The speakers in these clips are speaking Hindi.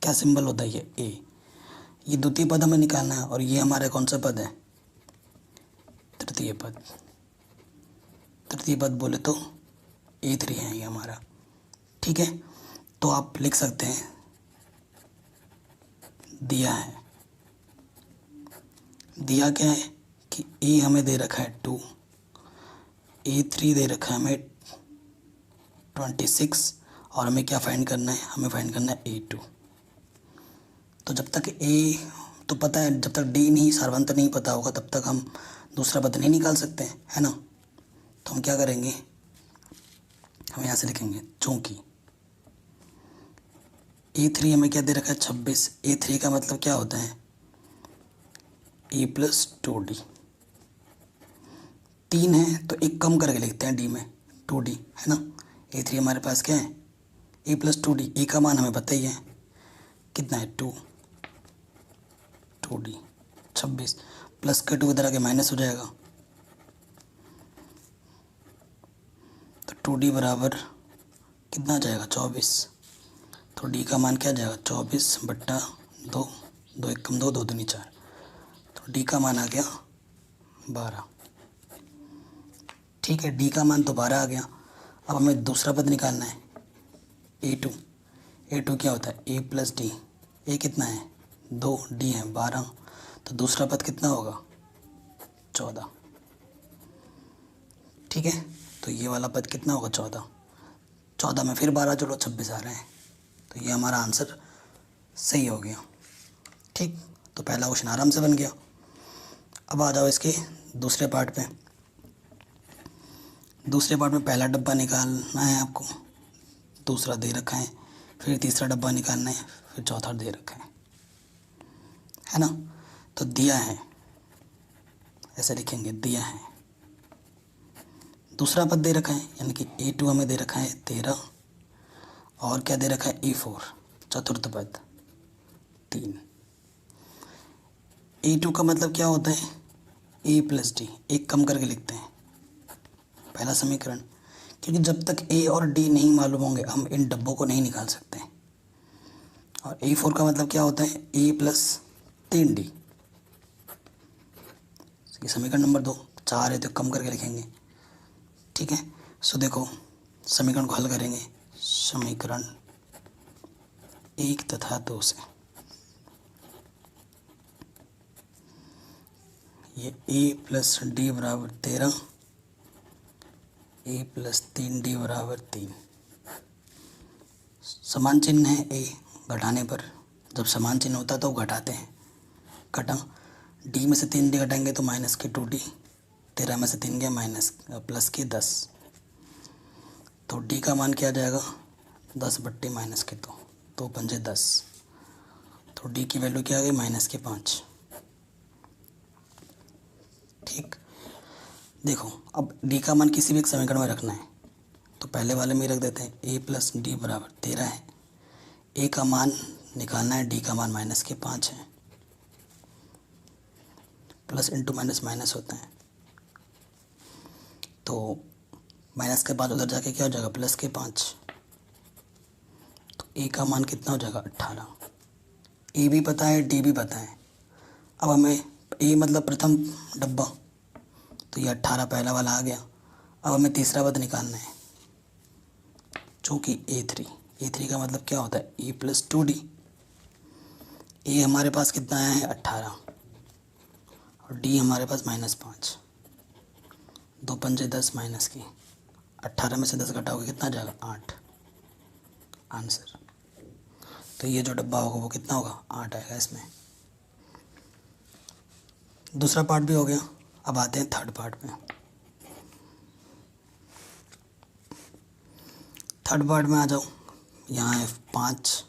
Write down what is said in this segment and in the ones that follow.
क्या सिंबल होता है ये ए। ये द्वितीय पद हमें निकालना है और ये हमारा कौन सा पद है, तृतीय पद। तृतीय पद बोले तो A3 है ये हमारा। ठीक है, तो आप लिख सकते हैं दिया है, दिया क्या है कि A हमें दे रखा है 2, A3 दे रखा है हमें 26 और हमें क्या फाइंड करना है, हमें फाइंड करना है A2। तो जब तक A तो पता है, जब तक D नहीं सारवंत नहीं पता होगा तब तक हम दूसरा पद नहीं निकाल सकते हैं, है ना। तो हम क्या करेंगे, हम यहाँ से लिखेंगे चूँकि A3 हमें क्या दे रखा है 26, A3 का मतलब क्या होता है A प्लस 2D। 3 है तो एक कम करके लिखते हैं D में 2D, है ना। A3 हमारे पास क्या है A प्लस 2D। A का मान हमें पता ही है कितना है 2D 26 प्लस के 2 इधर आके माइनस हो जाएगा, तो 2D बराबर कितना आ जाएगा 24। तो D का मान क्या आ जाएगा 24/2, 2 1 कम 2, 2 दूनी 4, तो D का मान आ गया 12। ठीक है, D का मान तो 12 आ गया। अब हमें दूसरा पद निकालना है A2। A2 क्या होता है A प्लस D। A कितना है 2, D है 12, तो दूसरा पद कितना होगा 14। ठीक है, तो ये वाला पद कितना होगा 14। 14 में फिर 12 जोड़ो 26 आ रहे हैं, तो ये हमारा आंसर सही हो गया। ठीक, तो पहला क्वेश्चन आराम से बन गया। अब आ जाओ इसके दूसरे पार्ट पे। दूसरे पार्ट में पहला डब्बा निकालना है आपको, दूसरा दे रखा है, फिर तीसरा डब्बा निकालना है, फिर चौथा दे रखा है ना। तो दिया है, ऐसे लिखेंगे दिया है। दूसरा पद दे रखा है यानी कि A2 हमें दे रखा है 13, और क्या दे रखा है A4 चतुर्थ पद 3। A2 का मतलब क्या होता है A प्लस D, एक कम करके लिखते हैं पहला समीकरण, क्योंकि जब तक A और D नहीं मालूम होंगे हम इन डब्बों को नहीं निकाल सकते। और A4 का मतलब क्या होता है A प्लस 3D। ये समीकरण नंबर 2। 4 है तो कम करके लिखेंगे। ठीक है, सो देखो समीकरण को हल करेंगे समीकरण 1 तथा 2 से। ये A प्लस D बराबर 13, A प्लस 3D बराबर 3। समान चिन्ह है A घटाने पर, जब समान चिन्ह होता है तो घटाते हैं। घटा D में से 3D घटाएंगे तो माइनस के 2D, 13 में से 3 गया माइनस प्लस के 10, तो D का मान क्या आ जाएगा 10 बट्टे माइनस के 2, 2 पंजे 10, तो D की वैल्यू क्या आ गई माइनस के 5। ठीक, देखो अब D का मान किसी भी एक समीकरण में रखना है, तो पहले वाले में रख देते हैं A प्लस D बराबर 13 है। A का मान निकालना है, D का मान माइनस के 5 है, प्लस इंटू माइनस माइनस होता है, तो माइनस के 5 उधर जाके क्या हो जाएगा प्लस के 5, तो A का मान कितना हो जाएगा 18। A भी पता है D भी पता है। अब हमें A मतलब प्रथम डब्बा, तो ये 18 पहला वाला आ गया। अब हमें तीसरा पद निकालना है जो कि A3। A3 का मतलब क्या होता है A प्लस 2D। A हमारे पास कितना आया है 18 और D हमारे पास -5, 2 पंजे 10 माइनस की 18 में से 10 घटाओगे कितना आ जाएगा 8 आंसर। तो ये जो डब्बा होगा वो कितना होगा 8 आएगा इसमें। दूसरा पार्ट भी हो गया। अब आते हैं थर्ड पार्ट में। थर्ड पार्ट में आ जाओ, यहाँ है 5,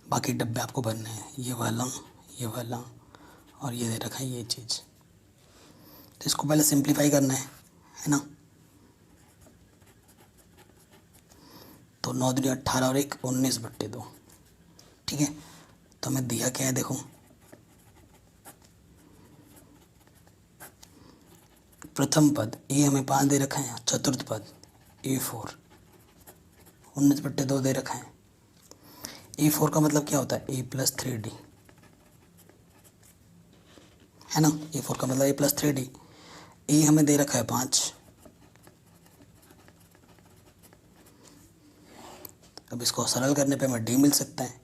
बाकी डब्बे आपको भरने हैं, ये वाला और ये दे रखा है ये चीज़। तो इसको पहले सिंप्लीफाई करना है ना। तो 9 दूनी 18 और 1 19/2। ठीक है, तो हमें दिया क्या है देखो, प्रथम पद A हमें 5 दे रखा है, चतुर्थ पद A4 19/2 दे रखा है। A4 का मतलब क्या होता है A प्लस 3D, है ना। A4 का मतलब A प्लस 3D। ए हमें दे रखा है 5। अब इसको सरल करने पे हमें डी मिल सकता है।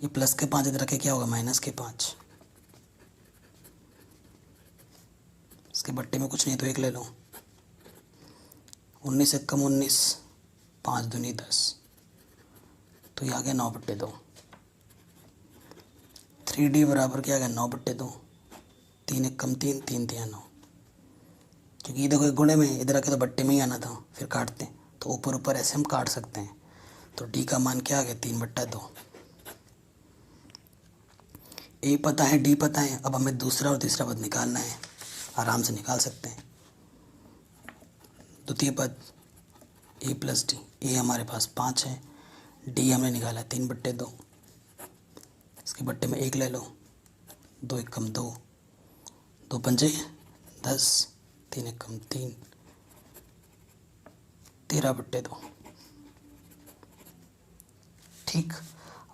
ये प्लस के 5 इधर रखे क्या होगा माइनस के 5। इसके बट्टे में कुछ नहीं तो 1 ले लो। 19 एक कम 19, 5 दूनी 10, तो ये आ गया 9/2। 3D बराबर क्या आ गया 9/2। 3 एक कम 3, 3 3 9, क्योंकि देखो एक गुणे में इधर आके तो बट्टे में ही आना था, फिर काटते हैं तो ऊपर ऊपर ऐसे हम काट सकते हैं। तो डी का मान क्या आ गया 3/2। ए पता है डी पता है, अब हमें दूसरा और तीसरा पद निकालना है। आराम से निकाल सकते हैं। द्वितीय पद ए प्लस डी, ए हमारे पास 5 है, डी हमने निकाला है 3/2। इसके बट्टे में 1 ले लो। 2 एक कम 2, 2 पंजे 10, 3 एक कम 3, 13/2। ठीक।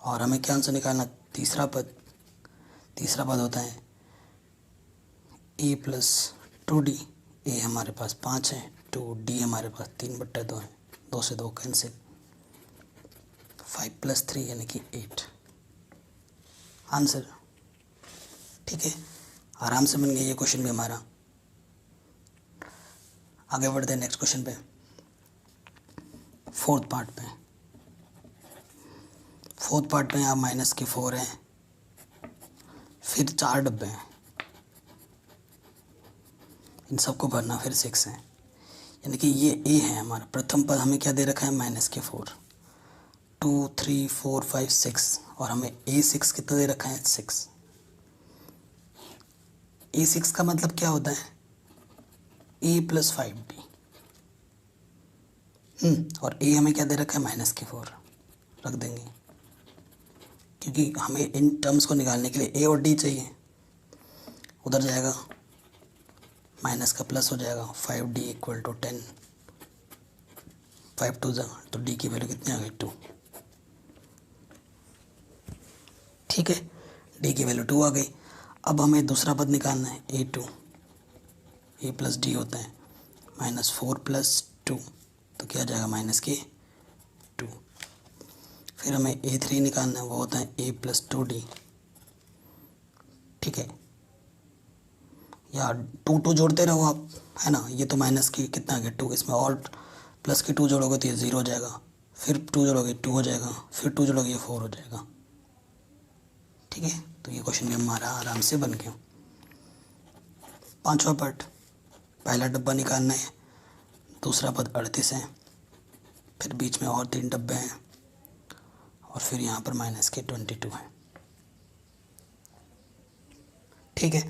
और हमें क्या आंसर निकालना, तीसरा पद। तीसरा पद होता है ए प्लस 2D। ए हमारे पास 5 है, 2D हमारे पास 3/2 है, 2 से 2 कैंसिल, 5 + 3 यानी कि 8 आंसर। ठीक है, आराम से बन गया ये क्वेश्चन भी हमारा। आगे बढ़ते हैं नेक्स्ट क्वेश्चन पे, फोर्थ पार्ट पे। फोर्थ पार्ट में यहाँ माइनस के 4 हैं, फिर 4 डब्बे हैं, इन सबको भरना, फिर 6 हैं, यानी कि ये ए है हमारा। प्रथम पद हमें क्या दे रखा है माइनस के 4, 2 3 4 5 6, और हमें A6 कितना दे रखा है 6। A6 का मतलब क्या होता है A + 5D। और A हमें क्या दे रखा है माइनस के 4, रख देंगे, क्योंकि हमें इन टर्म्स को निकालने के लिए A और D चाहिए। उधर जाएगा माइनस का प्लस हो जाएगा, 5D = 10, 5 2 तो D की वैल्यू कितनी आ गई 2। ठीक है, D की वैल्यू 2 आ गई। अब हमें दूसरा पद निकालना है A2। A + D होता है -4 + 2, तो क्या आ जाएगा -2। फिर हमें A3 निकालना है, वो होता है A + 2D। ठीक है, या 2 2 जोड़ते रहो आप, है ना। ये तो माइनस की कितना आ गया 2, इसमें और प्लस की 2 जोड़ोगे तो ये 0 हो जाएगा, फिर 2 जोड़ोगे 2 हो जाएगा, फिर 2 जोड़ोगे ये 4 हो जाएगा। ठीक है, तो ये क्वेश्चन भी हमारा आराम से बन गया। पांचवा पार्ट, पहला डब्बा निकालना है, दूसरा पद 38 है, फिर बीच में और 3 डब्बे हैं, और फिर यहाँ पर -22 है। ठीक है,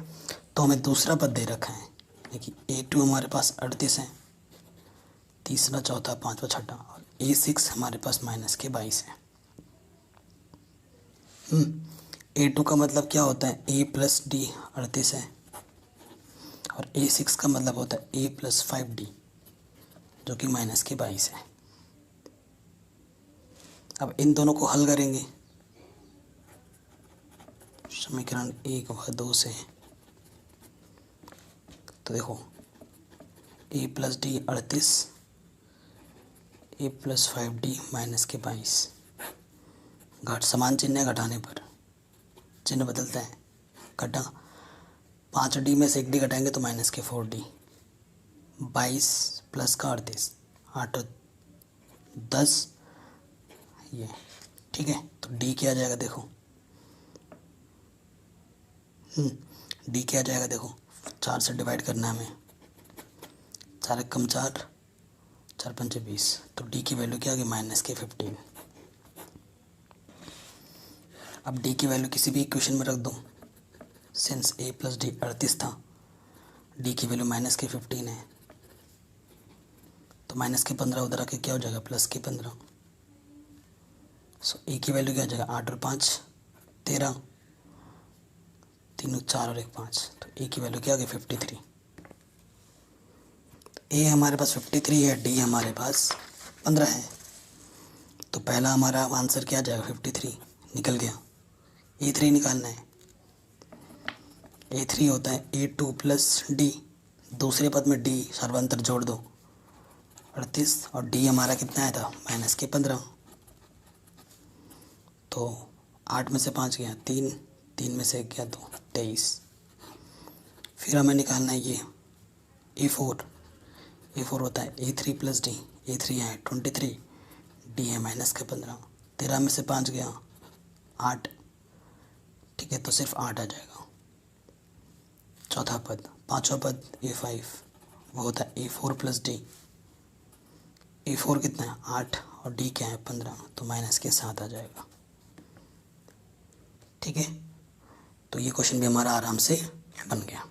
तो हमें दूसरा पद दे रखा है, देखिए A2 हमारे पास 38 है, तीसरा चौथा पांचवा छठा, और A6 हमारे पास -22 है। A2 का मतलब क्या होता है A + D 38 है, और A6 का मतलब होता है A + 5D जो कि -22 है। अब इन दोनों को हल करेंगे समीकरण 1 व 2 से, तो देखो A + D 38, A + 5D -22, घट समान चिन्ह है, घटाने पर चिन्ह बदलता है, घटा 5D में से 1D घटाएंगे तो -4D, 22 + का 38, 8 और 10 ये। ठीक है, तो D क्या आ जाएगा देखो, D क्या आ जाएगा देखो, 4 से डिवाइड करना है हमें, 4 एक कम 4, 4 पंचे 20, तो D की वैल्यू क्या आ गई -15। अब D की वैल्यू किसी भी इक्वेशन में रख दो, सिंस A + D 38 था, D की वैल्यू -15 है, तो -15 उधर आके क्या हो जाएगा +15। सो A की वैल्यू क्या हो जाएगा 8 और 5 13, 3 4 और 1 5, तो A की वैल्यू क्या आ गई 53। A हमारे पास 53 है, D हमारे पास 15 है, तो पहला हमारा आंसर क्या आ जाएगा 53। निकल गया। A3 निकालना है। A3 होता है A2 प्लस डी, दूसरे पद में डी सर्वांतर जोड़ दो 38, और डी हमारा कितना आया था -15। तो 8 में से 5 गया 3, 3 में से 1 गया 2, 23। फिर हमें निकालना है ये A4। A4 होता है A3 प्लस डी, A3 है 23, डी है -15। 13 में से 5 गया 8, ठीक है, तो सिर्फ 8 आ जाएगा। चौथा पद, पांचवा पद A5, वो होता है A4 प्लस डी। A4 कितना है 8 और डी क्या है 15, तो -7 आ जाएगा। ठीक है, तो ये क्वेश्चन भी हमारा आराम से बन गया।